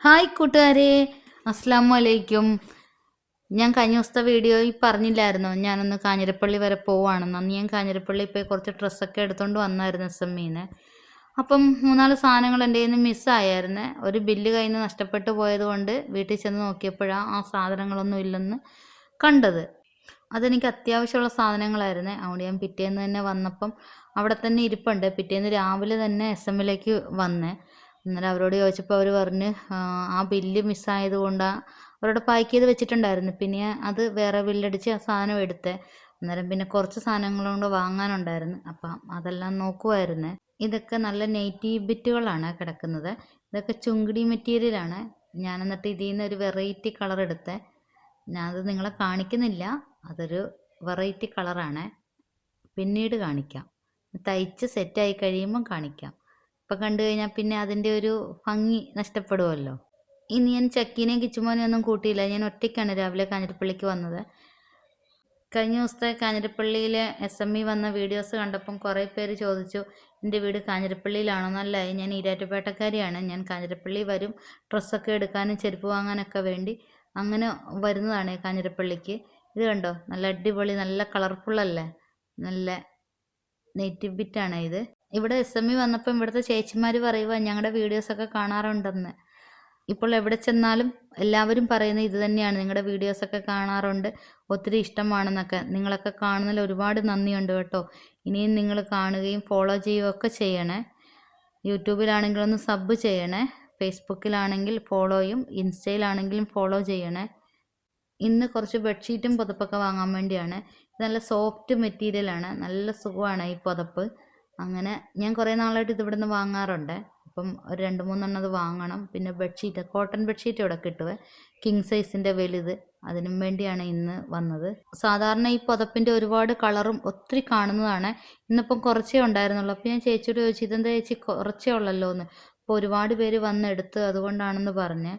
Hi കൂട്ടുകാരെ, അസ്സലാമു അലൈക്കും. ഞാൻ കഴിഞ്ഞ ദിവസത്തെ വീഡിയോയിൽ പറഞ്ഞില്ലായിരുന്നോ ഞാനൊന്ന് കാഞ്ഞിരപ്പള്ളി വരെ പോവുകയാണെന്ന്. അന്ന് ഞാൻ കാഞ്ഞിരപ്പള്ളി പോയി കുറച്ച് ഡ്രസ്സൊക്കെ എടുത്തുകൊണ്ട് വന്നായിരുന്നു SMEന്ന്. അപ്പം 3-4 സാധനങ്ങൾ എൻ്റെ കയ്യിൽ നിന്ന് മിസ്സായായിരുന്നു. ഒരു ബില്ല് കയ്യിൽ നിന്ന് നഷ്ടപ്പെട്ടു പോയതുകൊണ്ട് വീട്ടിൽ ചെന്ന് നോക്കിയപ്പോഴാണ് ആ സാധനങ്ങളൊന്നും ഇല്ലെന്ന് കണ്ടത്. അതെനിക്ക് അത്യാവശ്യമുള്ള സാധനങ്ങളായിരുന്നു. അതുകൊണ്ട് ഞാൻ പിറ്റേന്ന് തന്നെ വന്നപ്പം അവിടെ തന്നെ ഇരിപ്പുണ്ട്. പിറ്റേന്ന് രാവിലെ തന്നെ SMലേക്ക് വന്നേ. അന്നേരം അവരോട് ചോദിച്ചപ്പോൾ അവർ പറഞ്ഞ് ആ ബില്ല് മിസ്സായത് കൊണ്ടാണ് അവരോട് പാക്ക് ചെയ്ത് വെച്ചിട്ടുണ്ടായിരുന്നു. പിന്നെ അത് വേറെ ബില്ലടിച്ച് ആ സാധനം എടുത്തേ. അന്നേരം പിന്നെ കുറച്ച് സാധനങ്ങളും കൊണ്ട് വാങ്ങാനുണ്ടായിരുന്നു. അപ്പം അതെല്ലാം നോക്കുമായിരുന്നു. ഇതൊക്കെ നല്ല നെയ്റ്റി ബിറ്റുകളാണ് കിടക്കുന്നത്. ഇതൊക്കെ ചുങ്കിടി മെറ്റീരിയലാണ്. ഞാൻ എന്നിട്ട് ഇതിൽ നിന്ന് ഒരു വെറൈറ്റി കളർ എടുത്തേ. ഞാനത് നിങ്ങളെ കാണിക്കുന്നില്ല, അതൊരു വെറൈറ്റി കളറാണ്. പിന്നീട് കാണിക്കാം, തയ്ച്ച് സെറ്റായി കഴിയുമ്പം കാണിക്കാം. ഇപ്പം കണ്ടു കഴിഞ്ഞാൽ പിന്നെ അതിൻ്റെ ഒരു ഭംഗി നഷ്ടപ്പെടുമല്ലോ. ഇനി ഞാൻ ചക്കീനെയും കിച്ചുമോനെയും ഒന്നും കൂട്ടിയില്ല. ഞാൻ ഒറ്റയ്ക്കാണ് രാവിലെ കാഞ്ഞിരപ്പള്ളിക്ക് വന്നത്. കഴിഞ്ഞ ദിവസത്തെ കാഞ്ഞിരപ്പള്ളിയിലെ SME വന്ന വീഡിയോസ് കണ്ടപ്പം കുറേ പേര് ചോദിച്ചു എൻ്റെ വീട് കാഞ്ഞിരപ്പള്ളിയിലാണോ. നല്ലതായി. ഞാൻ ഈരാറ്റുപേട്ടക്കാരിയാണ്. ഞാൻ കാഞ്ഞിരപ്പള്ളി വരും ഡ്രസ്സൊക്കെ എടുക്കാനും ചെരുപ്പ് വാങ്ങാനൊക്കെ വേണ്ടി. അങ്ങനെ വരുന്നതാണ് കാഞ്ഞിരപ്പള്ളിക്ക്. ഇത് കണ്ടോ, നല്ല അടിപൊളി, നല്ല കളർഫുള്ളല്ലേ, നല്ല നെയ്റ്റീവ് ബിറ്റാണ് ഇത്. ഇവിടെ SME വന്നപ്പം ഇവിടുത്തെ ചേച്ചിമാർ പറയുക ഞങ്ങളുടെ വീഡിയോസൊക്കെ കാണാറുണ്ടെന്ന്. ഇപ്പോൾ എവിടെ ചെന്നാലും എല്ലാവരും പറയുന്നത് ഇത് തന്നെയാണ്, നിങ്ങളുടെ വീഡിയോസൊക്കെ കാണാറുണ്ട്, ഒത്തിരി ഇഷ്ടമാണെന്നൊക്കെ. നിങ്ങളൊക്കെ കാണുന്നതിൽ ഒരുപാട് നന്ദിയുണ്ട് കേട്ടോ. ഇനിയും നിങ്ങൾ കാണുകയും ഫോളോ ചെയ്യുകയൊക്കെ ചെയ്യണേ. യൂട്യൂബിലാണെങ്കിലൊന്ന് സബ് ചെയ്യണേ. ഫേസ്ബുക്കിലാണെങ്കിൽ ഫോളോയും ഇൻസ്റ്റയിലാണെങ്കിലും ഫോളോ ചെയ്യണേ. ഇന്ന് കുറച്ച് ബെഡ്ഷീറ്റും പുതപ്പൊക്കെ വാങ്ങാൻ വേണ്ടിയാണ്. ഇത് നല്ല സോഫ്റ്റ് മെറ്റീരിയലാണ്, നല്ല സുഖമാണ് ഈ പുതപ്പ്. അങ്ങനെ ഞാൻ കുറേ നാളായിട്ട് ഇത് ഇവിടെ നിന്ന് വാങ്ങാറുണ്ട്. അപ്പം ഒരു 2-3 എണ്ണം അത് വാങ്ങണം. പിന്നെ ബെഡ്ഷീറ്റ്, കോട്ടൺ ബെഡ്ഷീറ്റ് ഇവിടെ കിട്ടുവേ, കിങ് സൈസിൻ്റെ വലുത്. അതിനും വേണ്ടിയാണ് ഇന്ന് വന്നത്. സാധാരണ ഈ പുതപ്പിൻ്റെ ഒരുപാട് കളറും ഒത്തിരി കാണുന്നതാണ്. ഇന്നിപ്പം കുറച്ചേ ഉണ്ടായിരുന്നുള്ളൂ. അപ്പോൾ ഞാൻ ചേച്ചിയോട് ചോദിച്ചു ഇതെന്താ ചേച്ചി കുറച്ചേ ഉള്ളല്ലോ എന്ന്. അപ്പോൾ ഒരുപാട് പേര് വന്നെടുത്ത്, അതുകൊണ്ടാണെന്ന് പറഞ്ഞ്.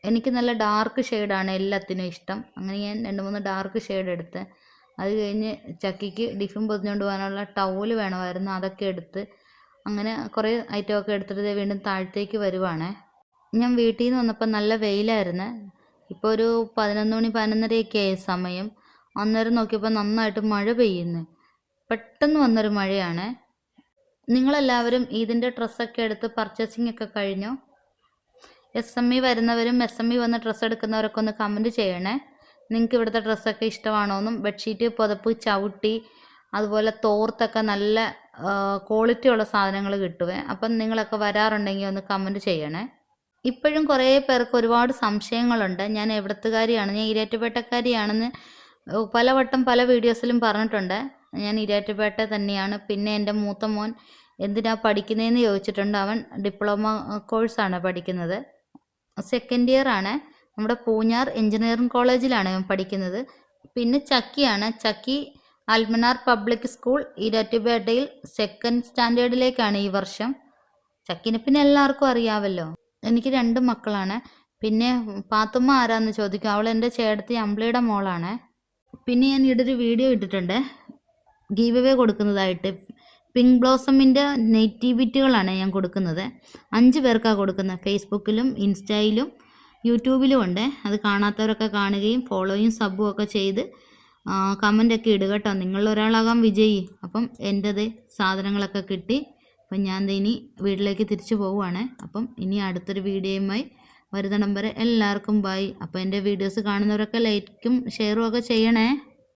എനിക്ക് നല്ല ഡാർക്ക് ഷെയ്ഡാണ് എല്ലാത്തിനും ഇഷ്ടം. അങ്ങനെ ഞാൻ 2-3 ഡാർക്ക് ഷെയ്ഡ് എടുത്ത്. അത് കഴിഞ്ഞ് ചക്കിക്ക് ടിഫിൻ പൊതിഞ്ഞുകൊണ്ട് പോകാനുള്ള ടവല് വേണമായിരുന്നു, അതൊക്കെ എടുത്ത്. അങ്ങനെ കുറേ ഐറ്റമൊക്കെ എടുത്തിട്ട് വീണ്ടും താഴത്തേക്ക് വരുവാണ്. ഞാൻ വീട്ടിൽ നിന്ന് വന്നപ്പോൾ നല്ല വെയിലായിരുന്നു. ഇപ്പോൾ ഒരു 11 മണി 11:30 ആയ സമയം. അന്നേരം നോക്കിയപ്പോൾ നന്നായിട്ട് മഴ പെയ്യുന്നു. പെട്ടെന്ന് വന്നൊരു മഴയാണ്. നിങ്ങളെല്ലാവരും ഇതിൻ്റെ ഡ്രസ്സൊക്കെ എടുത്ത് പർച്ചേസിംഗ് ഒക്കെ കഴിഞ്ഞോ? SME വരുന്നവരും SME വന്ന് ഡ്രസ്സ് എടുക്കുന്നവരൊക്കെ ഒന്ന് കമൻറ്റ് ചെയ്യണേ. നിങ്ങൾക്ക് ഇവിടുത്തെ ഡ്രസ്സൊക്കെ ഇഷ്ടമാണോന്നും. ബെഡ്ഷീറ്റ്, പുതപ്പ്, ചവിട്ടി, അതുപോലെ തോർത്തൊക്കെ നല്ല ക്വാളിറ്റി ഉള്ള സാധനങ്ങൾ കിട്ടുവേ. അപ്പം നിങ്ങളൊക്കെ വരാറുണ്ടെങ്കിൽ ഒന്ന് കമൻറ്റ് ചെയ്യണേ. ഇപ്പോഴും കുറേ പേർക്ക് ഒരുപാട് സംശയങ്ങളുണ്ട്. ഞാൻ എവിടത്തുകാരിയാണ്, ഞാൻ ഈരാറ്റുപേട്ടക്കാരിയാണെന്ന് പലവട്ടം പല വീഡിയോസിലും പറഞ്ഞിട്ടുണ്ട്. ഞാൻ ഈരാറ്റുപേട്ട തന്നെയാണ്. പിന്നെ എൻ്റെ മൂത്ത മോൻ എന്തിനാ പഠിക്കുന്നതെന്ന് ചോദിച്ചിട്ടുണ്ട്. അവൻ ഡിപ്ലോമ കോഴ്സാണ് പഠിക്കുന്നത്, 2nd ഇയർ ആണ്. നമ്മുടെ പൂഞ്ഞാർ എഞ്ചിനീയറിംഗ് കോളേജിലാണ് അവൻ പഠിക്കുന്നത്. പിന്നെ ചക്കിയാണ്. ചക്കി അൽമനാർ പബ്ലിക് സ്കൂൾ ഈരാറ്റുപേട്ടയിൽ 2nd സ്റ്റാൻഡേർഡിലേക്കാണ് ഈ വർഷം. ചക്കിനെ പിന്നെ എല്ലാവർക്കും അറിയാമല്ലോ. എനിക്ക് 2 മക്കളാണ്. പിന്നെ പാത്തുമ്മ ആരാന്ന് ചോദിക്കും, അവൾ എൻ്റെ ചേട്ടത്തി അമ്പിളിയുടെ മോളാണ്. പിന്നെ ഞാൻ ഇവിടെ ഒരു വീഡിയോ ഇട്ടിട്ടുണ്ട് ഗീവ് അവേ കൊടുക്കുന്നതായിട്ട്. പിങ്ക് ബ്ലോസമിൻ്റെ നെയ്റ്റി ബിറ്റുകളാണ് ഞാൻ കൊടുക്കുന്നത്. 5 പേർക്കാണ് കൊടുക്കുന്നത്. ഫേസ്ബുക്കിലും ഇൻസ്റ്റയിലും യൂട്യൂബിലും ഉണ്ട്. അത് കാണാത്തവരൊക്കെ കാണുകയും ഫോളോയും സബും ഒക്കെ ചെയ്ത് കമൻ്റൊക്കെ ഇടുക കേട്ടോ. നിങ്ങളൊരാളാകാം വിജയി. അപ്പം എൻ്റെത് സാധനങ്ങളൊക്കെ കിട്ടി. അപ്പം ഞാൻ ഇനി വീട്ടിലേക്ക് തിരിച്ചു പോവുകയാണ്. അപ്പം ഇനി അടുത്തൊരു വീഡിയോയുമായി വരുന്നിടം വരെ എല്ലാവർക്കും ബൈ. അപ്പോൾ എൻ്റെ വീഡിയോസ് കാണുന്നവരൊക്കെ ലൈക്കും ഷെയറും ഒക്കെ ചെയ്യണേ.